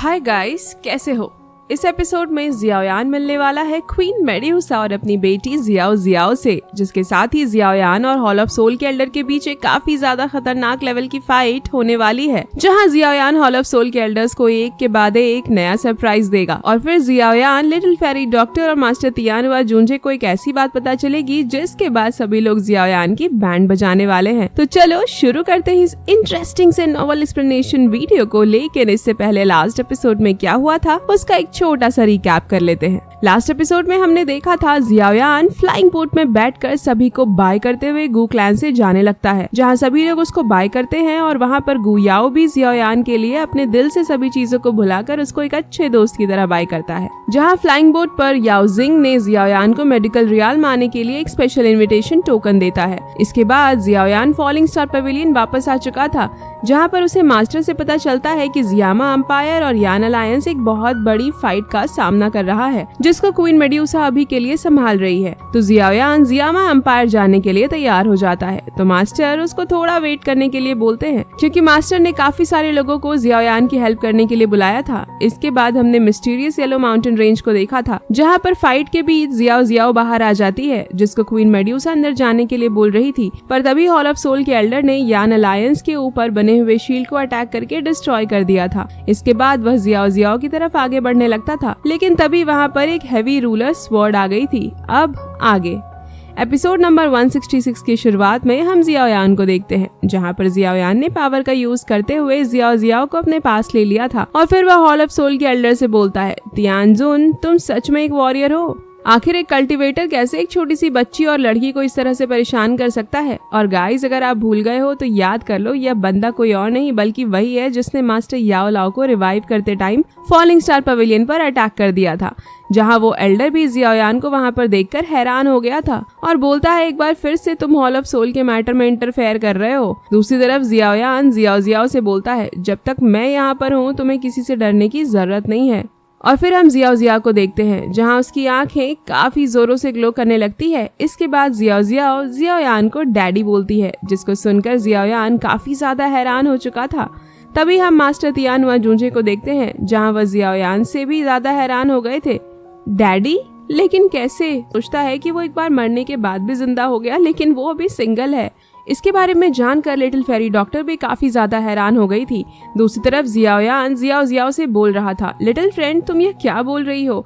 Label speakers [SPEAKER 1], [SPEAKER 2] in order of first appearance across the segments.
[SPEAKER 1] Hi guys, कैसे हो? इस एपिसोड में जियाओयान मिलने वाला है क्वीन मेड्यूसा और अपनी बेटी जियाओ जियाओ से, जिसके साथ ही जियाओयान और हॉल ऑफ सोल के एल्डर के बीच एक काफी ज्यादा खतरनाक लेवल की फाइट होने वाली है, जहां जियाओयान हॉल ऑफ सोल के एल्डर्स को एक के बाद एक नया सरप्राइज देगा। और फिर जियाओयान, लिटिल फेरी डॉक्टर और मास्टर तियानुआ जूंजे को एक ऐसी बात पता चलेगी जिसके बाद सभी लोग जियाओयान की बैंड बजाने वाले हैं। तो चलो शुरू करते हैं इस इंटरेस्टिंग से नॉवल एक्सप्लेनेशन वीडियो को। लेकिन इससे पहले लास्ट एपिसोड में क्या हुआ था उसका एक छोटा सा रिकैप कर लेते हैं। लास्ट एपिसोड में हमने देखा था जियाओयान फ्लाइंग बोट में बैठकर सभी को बाय करते हुए गू क्लैन से जाने लगता है, जहां सभी लोग उसको बाय करते हैं और वहां पर गू याओ भी जियाओयान के लिए अपने दिल से सभी चीजों को भुलाकर उसको एक अच्छे दोस्त की तरह बाय करता है। जहां फ्लाइंग बोट पर याओ जिंग ने जियाओयान को मेडिकल रियाल आने के लिए एक स्पेशल इन्विटेशन टोकन देता है। इसके बाद जियाओयान फॉलिंग स्टार पवेलियन वापस आ चुका था, जहां पर उसे मास्टर से पता चलता है कि जियामा एम्पायर और यान अलायंस एक बहुत बड़ी फाइट का सामना कर रहा है, जिसको क्वीन मेड्यूसा अभी के लिए संभाल रही है। तो जियाओयान जियामा एम्पायर जाने के लिए तैयार हो जाता है। तो मास्टर उसको थोड़ा वेट करने के लिए बोलते हैं, क्योंकि मास्टर ने काफी सारे लोगों को जियाओयान की हेल्प करने के लिए बुलाया था। इसके बाद हमने मिस्टीरियस येलो माउंटेन रेंज को देखा था, जहाँ पर फाइट के बीच जियाओ जियाओ बाहर आ जाती है, जिसको क्वीन मेड्यूसा अंदर जाने के लिए बोल रही थी। पर तभी हॉल ऑफ सोल के एल्डर ने यान अलायंस के ऊपर बने हुए शील्ड को अटैक करके डिस्ट्रॉय कर दिया था। इसके बाद वह जियाओ जियाओ की तरफ आगे बढ़ने लगता था, लेकिन तभी वहाँ पर एक हैवी रूलर स्वॉर्ड आ गई थी। अब आगे एपिसोड नंबर 166 की शुरुआत में हम जियाओयान को देखते हैं, जहाँ पर जियाओयान ने पावर का यूज करते हुए जियाओ जियाओ को अपने पास ले लिया था। और फिर वह हॉल ऑफ सोल के एल्डर से बोलता है, तियानजुन, तुम सच में एक वॉरियर हो। आखिर एक कल्टीवेटर कैसे एक छोटी सी बच्ची और लड़की को इस तरह से परेशान कर सकता है? और गाइस, अगर आप भूल गए हो तो याद कर लो, यह बंदा कोई और नहीं बल्कि वही है जिसने मास्टर याओ लाओ को रिवाइव करते टाइम फॉलिंग स्टार पवेलियन पर अटैक कर दिया था, जहां वो एल्डर भी जियाओयान को वहां पर देखकर हैरान हो गया था और बोलता है, एक बार फिर से तुम हॉल ऑफ सोल के मैटर में इंटरफेयर कर रहे हो। दूसरी तरफ जियाओयान जियाओ जियाओ से बोलता है, जब तक मैं यहाँ पर हूँ तुम्हें किसी से डरने की जरूरत नहीं है। और फिर हम जियाओ जियाओ को देखते हैं, जहां उसकी आंखें काफी जोरों से ग्लो करने लगती है। इसके बाद जियाओ जियाओ जियाओयान को डैडी बोलती है, जिसको सुनकर जियाओयान काफी ज्यादा हैरान हो चुका था। तभी हम मास्टर तियानुआ जूंजे को देखते हैं, जहां वह जियाओयान से भी ज्यादा हैरान हो गए थे। डैडी? लेकिन कैसे? सोचता है कि वो एक बार मरने के बाद भी जिंदा हो गया, लेकिन वो अभी सिंगल है। इसके बारे में जानकर लिटिल फेरी डॉक्टर भी काफी ज्यादा हैरान हो गई थी। दूसरी तरफ जियाओयान जियाओ जियाओ से बोल रहा था, लिटिल फ्रेंड, तुम ये क्या बोल रही हो?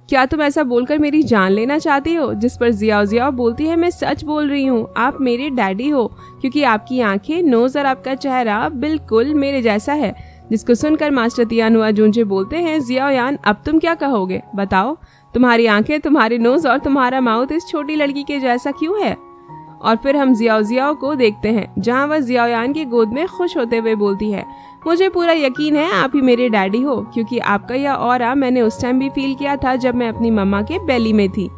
[SPEAKER 1] क्या तुम ऐसा बोलकर मेरी जान लेना चाहती हो? जिस पर जियाओ जियाओ बोलती है, मैं सच बोल रही हूँ, आप मेरे डैडी हो, क्योंकि आपकी आंखें, नोज और आपका चेहरा बिल्कुल मेरे जैसा है। जिसको सुनकर मास्टर तियानुआ जूंजे बोलते हैं, जियाओयान, अब तुम क्या कहोगे? बताओ, तुम्हारी आंखें, तुम्हारे नोज और तुम्हारा माउथ इस छोटी लड़की के जैसा क्यों है? और फिर हम जियाओ जियाओ को देखते हैं, जहां वह जियाओयान की गोद में खुश होते हुए बोलती है, मुझे पूरा यकीन है आप ही मेरे डैडी हो, क्योंकि आपका यह ऑरा मैंने उस टाइम भी फील किया था जब मैं अपनी मम्मा के बेली में थी।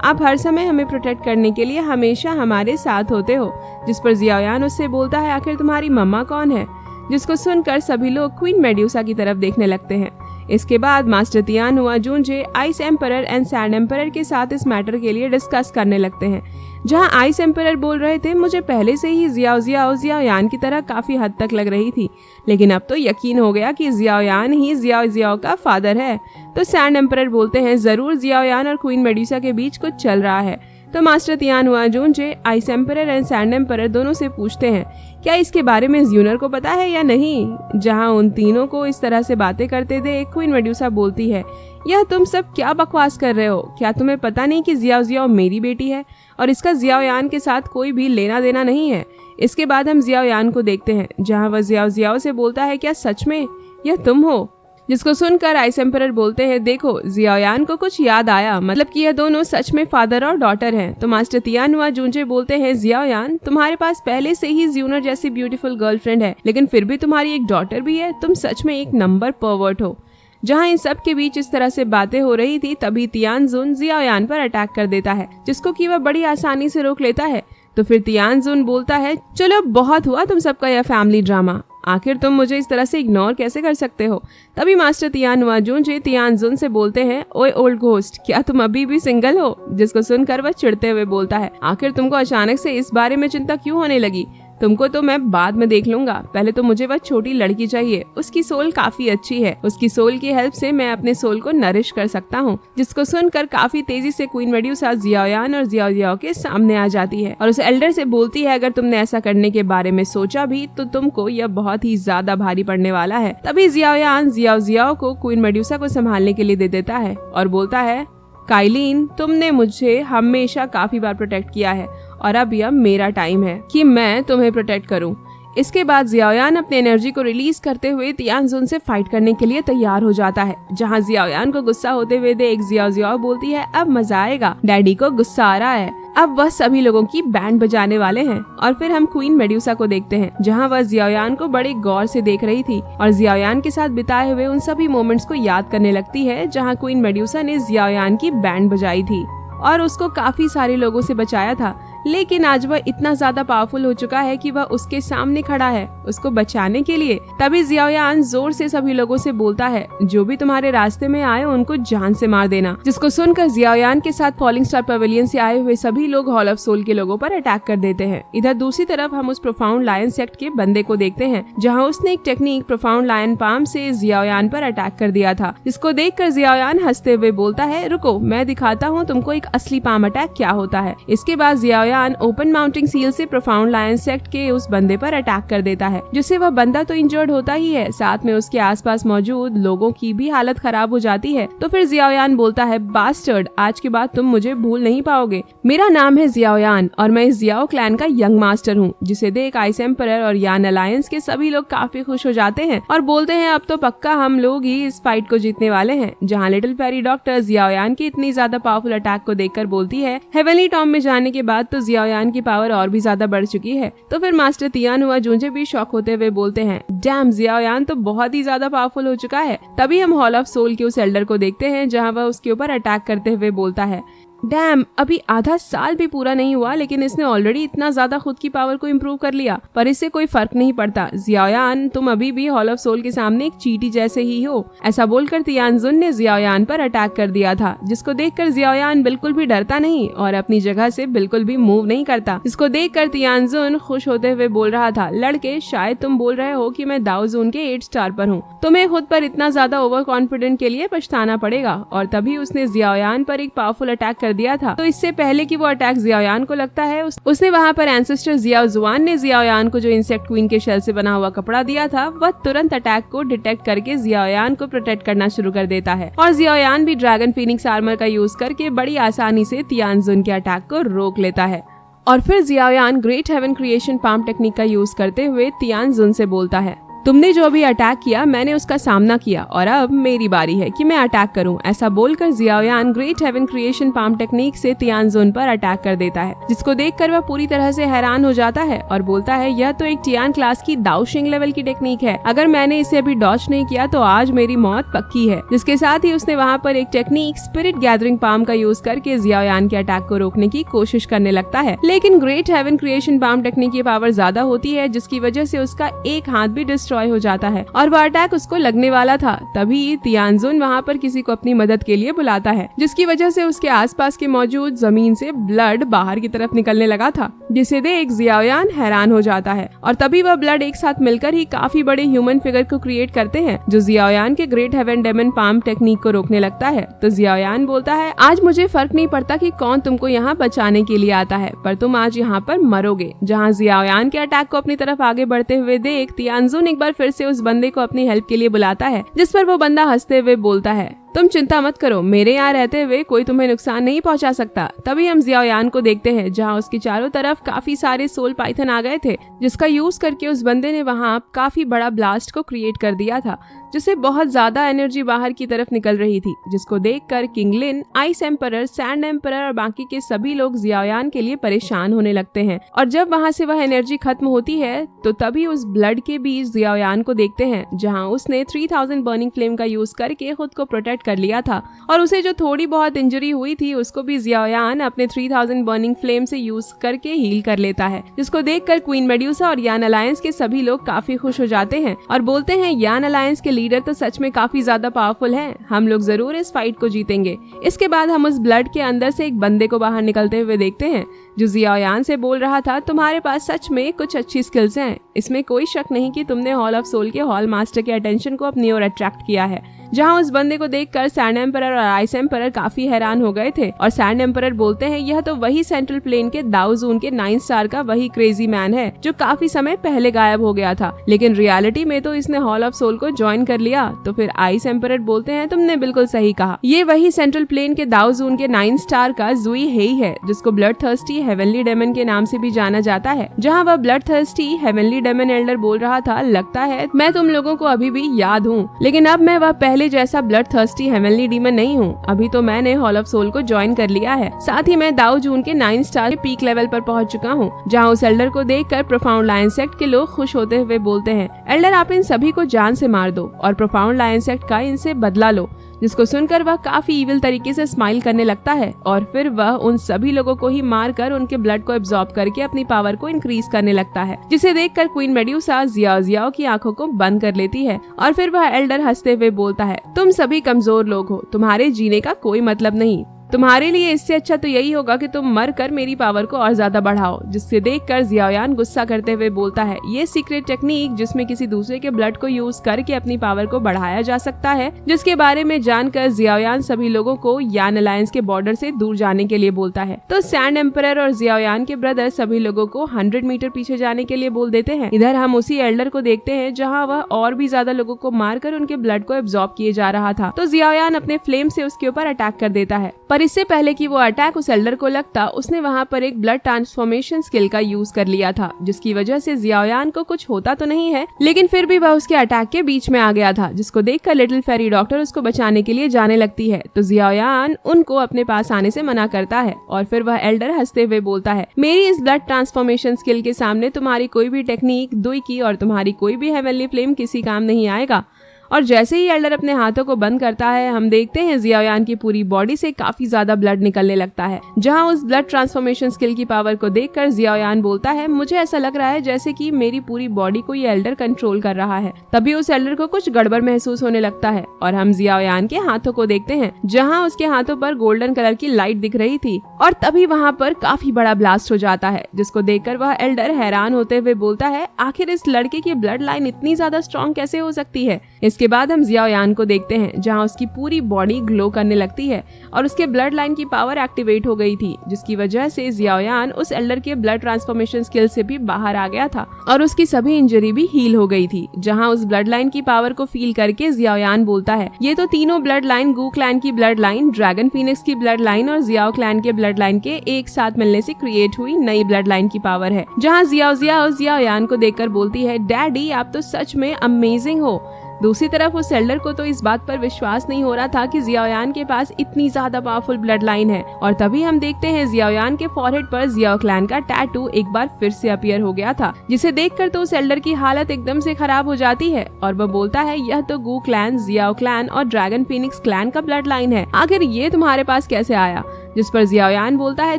[SPEAKER 1] आप हर समय हमें प्रोटेक्ट करने के लिए हमेशा हमारे साथ होते हो। जिस पर जियाओयान उससे बोलता है, आखिर तुम्हारी मम्मा कौन है? जिसको सुनकर सभी लोग क्वीन मेड्यूसा की तरफ देखने लगते हैं। इसके बाद मास्टर तियानुआ जूंजे ice emperor and sand emperor के साथ इस मैटर के लिए डिस्कस करने लगते हैं, जहां आइस एम्परर बोल रहे थे, मुझे पहले से ही जियाओ जियाओ जियाओयान की तरह काफी हद तक लग रही थी, लेकिन अब तो यकीन हो गया कि जियाओयान ही जियाओ जियाओ का फादर है। तो सैंड एम्परर बोलते हैं, जरूर जियाओयान और क्वीन मेड्यूसा के बीच कुछ चल रहा है। तो मास्टर तियानुआ जूंजे ice emperor and sand emperor दोनों से पूछते हैं, क्या इसके बारे में ज़्यूनर को पता है या नहीं? जहां उन तीनों को इस तरह से बातें करते देख क्वीन मेड्यूसा बोलती है, यह तुम सब क्या बकवास कर रहे हो? क्या तुम्हें पता नहीं कि जियाओ जियाओ मेरी बेटी है और इसका जियाओयान के साथ कोई भी लेना देना नहीं है? इसके बाद हम जियाओयान को देखते हैं, जहां वह जियाओ जियाओ से बोलता है, क्या सच में यह तुम हो? जिसको सुनकर आइस एम्परर बोलते हैं, देखो, जियाओयान को कुछ याद आया, मतलब कि यह दोनों सच में फादर और डॉटर हैं। तो मास्टर तियानुआ जूंजे बोलते हैं, जियाओयान, तुम्हारे पास पहले से ही ज़्यूनर जैसी ब्यूटीफुल गर्लफ्रेंड है, लेकिन फिर भी तुम्हारी एक डॉटर भी है। तुम सच में एक नंबर परवर्ट हो। जहां इन सब के बीच इस तरह से बातें हो रही थी, तभी तियानजुन जियाओयान पर अटैक कर देता है, जिसको कि वह बड़ी आसानी से रोक लेता है। तो फिर तियानजुन बोलता है, चलो बहुत हुआ तुम सबका यह फैमिली ड्रामा, आखिर तुम मुझे इस तरह से इग्नोर कैसे कर सकते हो? तभी मास्टर तियानुआ जूंजे तियानजुन से बोलते हैं, ओए ओल्ड घोस्ट, क्या तुम अभी भी सिंगल हो? जिसको सुनकर वह चिढ़ते हुए बोलता है, आखिर तुमको अचानक से इस बारे में चिंता क्यों होने लगी? तुमको तो मैं बाद में देख लूंगा, पहले तो मुझे वह छोटी लड़की चाहिए, उसकी सोल काफी अच्छी है, उसकी सोल की हेल्प से मैं अपने सोल को नरिश कर सकता हूँ। जिसको सुनकर काफी तेजी से क्वीन मेड्यूसा जियाओयान और जियाओ के सामने आ जाती है और उस एल्डर से बोलती है, अगर तुमने ऐसा करने के बारे में सोचा भी तो तुमको यह बहुत ही ज्यादा भारी पड़ने वाला है। तभी जियाओयान जियाओ को क्वीन मेड्यूसा को संभालने के लिए दे देता है और बोलता है, काइलिन, तुमने मुझे हमेशा काफी बार प्रोटेक्ट किया है और अब यह मेरा टाइम है कि मैं तुम्हें प्रोटेक्ट करूं। इसके बाद जियाओयान अपनी एनर्जी को रिलीज करते हुए तियानजुन से फाइट करने के लिए तैयार हो जाता है। जहां जियाओयान को गुस्सा होते हुए देख जियाओ बोलती है, अब मजा आएगा, डैडी को गुस्सा आ रहा है, अब वह सभी लोगों की बैंड बजाने वाले हैं। और फिर हम क्वीन मेड्यूसा को देखते हैं, जहां वह जियाओयान को बड़े गौर से देख रही थी और जियाओयान के साथ बिताए हुए उन सभी मोमेंट्स को याद करने लगती है जहां क्वीन मेड्यूसा ने जियाओयान की बैंड बजाई थी और उसको काफी सारे लोगों से बचाया था। लेकिन आज वह इतना ज्यादा पावरफुल हो चुका है कि वह उसके सामने खड़ा है उसको बचाने के लिए। तभी जियाओयान जोर से सभी लोगों से बोलता है, जो भी तुम्हारे रास्ते में आए उनको जान से मार देना। जिसको सुनकर जियाओयान के साथ फॉलिंग स्टार पवेलियन से आए हुए सभी लोग हॉल ऑफ सोल के लोगों पर अटैक कर देते हैं। इधर दूसरी तरफ हम उस प्रोफाउंड लायन सेक्ट के बंदे को देखते हैं, जहाँ उसने एक टेक्निक प्रोफाउंड लायन पाम से जियाओयान पर अटैक कर दिया था। जिसको देखकर जियाओयान हंसते हुए बोलता है, रुको, मैं दिखाता हूँ तुमको एक असली पाम अटैक क्या होता है। इसके बाद जियाओयान ओपन माउंटिंग सील से प्रोफाउंड लायन सेक्ट के उस बंदे पर अटैक कर देता है, जिससे वह बंदा तो इंजर्ड होता ही है, साथ में उसके आसपास मौजूद लोगों की भी हालत खराब हो जाती है। तो फिर जियाओयान बोलता है, बास्टर्ड, आज के बाद तुम मुझे भूल नहीं पाओगे। मेरा नाम है जियाओयान और मैं इस जियाओ क्लैन का यंग मास्टर हूँ। जिसे देख आइस एम्परर और यान अलायंस के सभी लोग काफी खुश हो जाते हैं और बोलते हैं, अब तो पक्का हम लोग ही इस फाइट को जीतने वाले हैं। जहाँ लिटिल फेरी डॉक्टर जियाओयान की इतनी ज्यादा पावरफुल अटैक को देखकर बोलती है, हेवनली टॉम में जाने के बाद तो जियाओयान की पावर और भी ज्यादा बढ़ चुकी है। तो फिर मास्टर तियान हुआ जूंजे भी शॉक होते हुए बोलते हैं, डैम, जियाओयान तो बहुत ही ज्यादा पावरफुल हो चुका है। तभी हम हॉल ऑफ सोल के उस एल्डर को देखते हैं, जहां वह उसके ऊपर अटैक करते हुए बोलता है, डैम, अभी आधा साल भी पूरा नहीं हुआ लेकिन इसने ऑलरेडी इतना ज्यादा खुद की पावर को इम्प्रूव कर लिया, पर इससे कोई फर्क नहीं पड़ता। जियाओयान, तुम अभी भी हॉल ऑफ सोल के सामने एक चींटी जैसे ही हो। ऐसा बोलकर तियानजुन ने जियाओयान पर अटैक कर दिया था, जिसको देखकर जियाओयान बिल्कुल भी डरता नहीं और अपनी जगह से बिल्कुल भी मूव नहीं करता। जिसको देखकर तियानजुन खुश होते हुए बोल रहा था, लड़के, शायद तुम बोल रहे हो कि मैं दाओ जोन के 8 स्टार पर हूँ, तुम्हें खुद पर इतना ज्यादा ओवर कॉन्फिडेंट के लिए पछताना पड़ेगा। और तभी उसने जियाओयान पर एक पावरफुल अटैक दिया था। तो इससे पहले कि वो अटैक जियाओयान को लगता है, उसने वहाँ पर एंसेस्टर जियाओ जुआन ने जियाओयान को जो इंसेक्ट क्वीन के शेल से बना हुआ कपड़ा दिया था, वह तुरंत अटैक को डिटेक्ट करके जियाओयान को प्रोटेक्ट करना शुरू कर देता है और जियाओयान भी ड्रैगन फीनिक्स आर्मर का यूज करके बड़ी आसानी से तियानजुन के अटैक को रोक लेता है। और फिर Xiaoyan great heaven creation palm technique का यूज करते हुए तियानजुन से बोलता है, तुमने जो भी अटैक किया मैंने उसका सामना किया और अब मेरी बारी है कि मैं अटैक करूं। ऐसा बोलकर Xiaoyan great heaven creation palm technique से तियानजुन पर अटैक कर देता है, जिसको देखकर वह पूरी तरह से हैरान हो जाता है और बोलता है, यह तो एक टियान क्लास की दाओशिंग लेवल की टेक्निक है, अगर मैंने इसे अभी डॉच नहीं किया तो आज मेरी मौत पक्की है। जिसके साथ ही उसने वहाँ पर एक टेक्निक स्पिरिट गैदरिंग पाम का यूज करके जियाओयान के अटैक को रोकने की कोशिश करने लगता है। लेकिन great heaven creation palm technique की पावर ज्यादा होती है, जिसकी वजह से उसका एक हाथ भी डिस्ट्रॉय हो जाता है और वह अटैक उसको लगने वाला था। तभी तियानजुन वहाँ पर किसी को अपनी मदद के लिए बुलाता है, जिसकी वजह से उसके आसपास के मौजूद जमीन से ब्लड बाहर की तरफ निकलने लगा था, जिसे देख जियाओयान हैरान हो जाता है और तभी वह ब्लड एक साथ मिलकर ही काफी बड़े ह्यूमन फिगर को क्रिएट करते हैं, जो जियाओयान के great heaven demon palm technique को रोकने लगता है। तो जियाओयान बोलता है, आज मुझे फर्क नहीं पड़ता कि कौन तुमको यहाँ बचाने के लिए आता है, पर तुम आज यहाँ पर मरोगे। जहाँ जियाओयान के अटैक को अपनी तरफ आगे बढ़ते हुए देख तियानजुन एक बार फिर से उस बंदे को अपनी हेल्प के लिए बुलाता है, जिस पर वो बंदा हंसते हुए बोलता है, तुम चिंता मत करो, मेरे यहाँ रहते हुए कोई तुम्हें नुकसान नहीं पहुंचा सकता। तभी हम जियाओयान को देखते हैं, जहाँ उसके चारों तरफ काफी सारे सोल पाइथन आ गए थे, जिसका यूज करके उस बंदे ने वहाँ काफी बड़ा ब्लास्ट को क्रिएट कर दिया था, जिससे बहुत ज्यादा एनर्जी बाहर की तरफ निकल रही थी। जिसको देखकर किंग लिन, आइस एम्परर, सैंड एम्परर और बाकी के सभी लोग जियाओयान के लिए परेशान होने लगते हैं। और जब वहाँ से वह एनर्जी खत्म होती है तो तभी उस ब्लड के बीच जियाओयान को देखते हैं, जहाँ उसने 3000 बर्निंग फ्लेम का यूज करके खुद को प्रोटेक्ट इन्फेक्ट कर लिया था और उसे जो थोड़ी बहुत इंजरी हुई थी उसको भी जियाओयान अपने 3000 बर्निंग फ्लेम से यूज करके हील कर लेता है, जिसको देखकर क्वीन मेड्यूसा और यान अलायंस के सभी लोग काफी खुश हो जाते हैं और बोलते हैं यान अलायंस के लीडर तो सच में काफी ज्यादा पावरफुल हैं, हम लोग जरूर इस फाइट को जीतेंगे। इसके बाद हम उस ब्लड के अंदर से एक बंदे को बाहर निकलते हुए देखते हैं जो जियाओयान से बोल रहा था, तुम्हारे पास सच में कुछ अच्छी स्किल्स हैं, इसमें कोई शक नहीं कि तुमने हॉल ऑफ सोल के हॉल मास्टर के अटेंशन को अपनी ओर अट्रैक्ट किया है। जहां उस बंदे को देखकर सैंड एम्परर और आइस एम्परर काफी हैरान हो गए थे और सैंड एम्परर बोलते हैं यह तो वही सेंट्रल प्लेन के दाओ जून के 9 स्टार का वही क्रेजी मैन है जो काफी समय पहले गायब हो गया था, लेकिन रियलिटी में तो इसने हॉल ऑफ सोल को ज्वाइन कर लिया। तो फिर आइस एम्परर बोलते हैं तुमने बिल्कुल सही कहा, ये वही सेंट्रल प्लेन के दाओ जून के 9 स्टार का जुई हेई है जिसको ब्लड थर्स्टी हेवनली डेमन के नाम से भी जाना जाता है। जहाँ वह blood thirsty heavenly demon elder बोल रहा था, लगता है मैं तुम लोगों को अभी भी याद हूँ, लेकिन अब मैं वह पहले जैसा ब्लड थर्स्टी हेवनली डीमन नहीं हूँ, अभी तो मैंने हॉल ऑफ सोल को ज्वाइन कर लिया है, साथ ही मैं दाओ जून के 9 स्टार के पीक लेवल पर पहुंच चुका हूँ। जहाँ उस एल्डर को देखकर प्रोफाउंड लायन सेक्ट के लोग खुश होते हुए बोलते हैं, एल्डर आप इन सभी को जान से मार दो और प्रोफाउंड लायन सेक्ट का इनसे बदला लो, जिसको सुनकर वह काफी इविल तरीके से स्माइल करने लगता है और फिर वह उन सभी लोगों को ही मारकर उनके ब्लड को एब्जॉर्ब करके अपनी पावर को इंक्रीज करने लगता है, जिसे देखकर क्वीन मेड्यूसा जियाओ की आंखों को बंद कर लेती है और फिर वह एल्डर हंसते हुए बोलता है, तुम सभी कमजोर लोग हो, तुम्हारे जीने का कोई मतलब नहीं, तुम्हारे लिए इससे अच्छा तो यही होगा कि तुम मर कर मेरी पावर को और ज्यादा बढ़ाओ। जिससे देखकर जियाओयान गुस्सा करते हुए बोलता है, ये सीक्रेट टेक्निक जिसमें किसी दूसरे के ब्लड को यूज करके अपनी पावर को बढ़ाया जा सकता है, जिसके बारे में जानकर जियाओयान सभी लोगों को यान अलायंस के बॉर्डर से दूर जाने के लिए बोलता है। तो सैंड एम्परर और जियाओयान के ब्रदर सभी लोगों को 100 मीटर पीछे जाने के लिए बोल देते हैं। इधर हम उसी एल्डर को देखते हैं जहाँ वह और भी ज्यादा लोगों को मारकर उनके ब्लड को एब्जॉर्ब किए जा रहा था। तो जियाओयान अपने फ्लेम से उसके ऊपर अटैक कर देता है, पर इससे पहले कि वो अटैक उस एल्डर को लगता, उसने वहाँ पर एक ब्लड ट्रांसफॉर्मेशन स्किल का यूज कर लिया था, जिसकी वजह से जियाओयान को कुछ होता तो नहीं है, लेकिन फिर भी वह उसके अटैक के बीच में आ गया था, जिसको देखकर लिटिल फेरी डॉक्टर उसको बचाने के लिए जाने लगती है। तो जियाओयान उनको अपने पास आने से मना करता है और फिर वह एल्डर हंसते हुए बोलता है, मेरी इस ब्लड ट्रांसफॉर्मेशन स्किल के सामने तुम्हारी कोई भी टेक्निक दुई की और तुम्हारी कोई भी हेवनली फ्लेम किसी काम नहीं आएगा। और जैसे ही एल्डर अपने हाथों को बंद करता है, हम देखते हैं जियाओयान की पूरी बॉडी से काफी ज्यादा ब्लड निकलने लगता है। जहां उस ब्लड ट्रांसफॉर्मेशन स्किल की पावर को देखकर जियाओयान बोलता है, मुझे ऐसा लग रहा है जैसे कि मेरी पूरी बॉडी को ये एल्डर कंट्रोल कर रहा है। तभी उस एल्डर को कुछ गड़बड़ महसूस होने लगता है और हम जियाओयान के हाथों को देखते हैं, जहाँ उसके हाथों पर गोल्डन कलर की लाइट दिख रही थी और तभी वहाँ पर काफी बड़ा ब्लास्ट हो जाता है, जिसको देखकर वह एल्डर हैरान होते हुए बोलता है, आखिर इस लड़के की ब्लड लाइन इतनी ज्यादा स्ट्रॉन्ग कैसे हो सकती है। इसके बाद हम जियाओयान को देखते हैं, जहां उसकी पूरी बॉडी ग्लो करने लगती है और उसके ब्लड लाइन की पावर एक्टिवेट हो गई थी, जिसकी वजह से जियाओयान उस एल्डर के ब्लड ट्रांसफॉर्मेशन स्किल से भी बाहर आ गया था और उसकी सभी इंजरी भी हील हो गई थी। जहां उस ब्लड लाइन की पावर को फील करके जियाओयान बोलता है, ये तो तीनों ब्लड लाइन गू क्लैन की ब्लड लाइन, ड्रैगन फीनिक्स की ब्लड लाइन और जियाओ क्लैन के ब्लड लाइन के एक साथ मिलने से क्रिएट हुई नई ब्लड लाइन की पावर है। जहाँ जियाओयान को देखकर बोलती है, डैडी आप तो सच में अमेजिंग हो। दूसरी तरफ उस एल्डर को तो इस बात पर विश्वास नहीं हो रहा था कि जियाओयान के पास इतनी ज्यादा पावरफुल ब्लड लाइन है और तभी हम देखते हैं जियाओयान के फॉरहेड पर जियाओ क्लैन का टैटू एक बार फिर से अपीयर हो गया था, जिसे देखकर तो उस एल्डर की हालत एकदम से खराब हो जाती है और वह बोलता है, यह तो गू क्लैन, जियाओ क्लैन और ड्रैगन फीनिक्स क्लैन का ब्लड लाइन है, आखिर ये तुम्हारे पास कैसे आया। जिस पर जियाओयान बोलता है,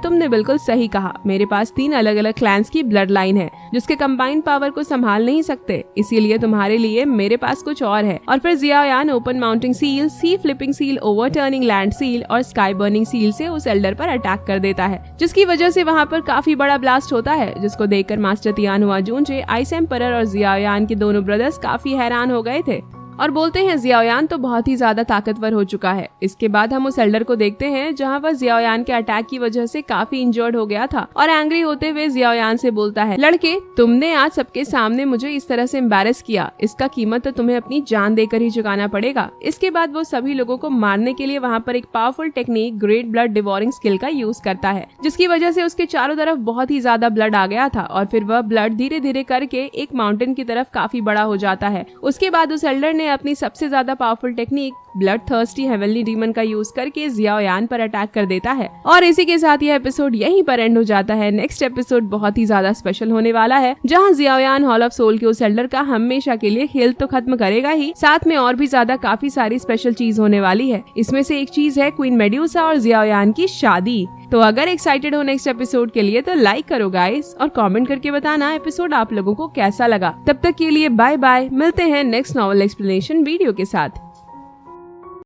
[SPEAKER 1] तुमने बिल्कुल सही कहा, मेरे पास 3 अलग अलग क्लैंस की ब्लड लाइन है जिसके कंबाइंड पावर को संभाल नहीं सकते, इसीलिए तुम्हारे लिए मेरे पास कुछ और है। और फिर Xiaoyan open mounting seal, sea flipping seal, overturning land seal और स्काई बर्निंग सील से उस एल्डर पर अटैक कर देता है, जिसकी वजह से वहाँ पर काफी बड़ा ब्लास्ट होता है, जिसको देखकर मास्टर तियानहुआ जूंजे, आइस एम्परर और जियाओयान के दोनों ब्रदर्स काफी हैरान हो गए थे और बोलते हैं जियाओयान तो बहुत ही ज्यादा ताकतवर हो चुका है। इसके बाद हम उस एल्डर को देखते हैं, जहां वह जियाओयान के अटैक की वजह से काफी इंजर्ड हो गया था और एंग्री होते हुए जियाओयान से बोलता है, लड़के तुमने आज सबके सामने मुझे इस तरह से एम्बैरेस किया, इसका कीमत तो तुम्हें अपनी जान देकर ही चुकाना पड़ेगा। इसके बाद वो सभी लोगों को मारने के लिए वहाँ पर एक powerful technique great blood devouring skill का यूज करता है, जिसकी वजह से उसके चारों तरफ बहुत ही ज्यादा ब्लड आ गया था और फिर वह ब्लड धीरे धीरे करके एक माउंटेन की तरफ काफी बड़ा हो जाता है। उसके बाद उस एल्डर ने अपनी सबसे ज्यादा powerful technique blood thirsty heavenly demon का यूज करके जियाओयान पर अटैक कर देता है। और इसी के साथ यह एपिसोड यहीं पर एंड हो जाता है। नेक्स्ट एपिसोड बहुत ही ज्यादा स्पेशल होने वाला है, जहां जियाओयान हॉल ऑफ सोल के उस एल्डर का हमेशा के लिए खेल तो खत्म करेगा ही, साथ में और भी ज्यादा काफी सारी स्पेशल चीज होने वाली है। इसमें से एक चीज है क्वीन मेड्यूसा और जियाओयान की शादी। तो अगर एक्साइटेड हो नेक्स्ट एपिसोड के लिए तो लाइक करो गाइस, और कमेंट करके बताना एपिसोड आप लोगों को कैसा लगा। तब तक के लिए बाय बाय, मिलते हैं नेक्स्ट नॉवल एक्सप्लेनेशन वीडियो के साथ।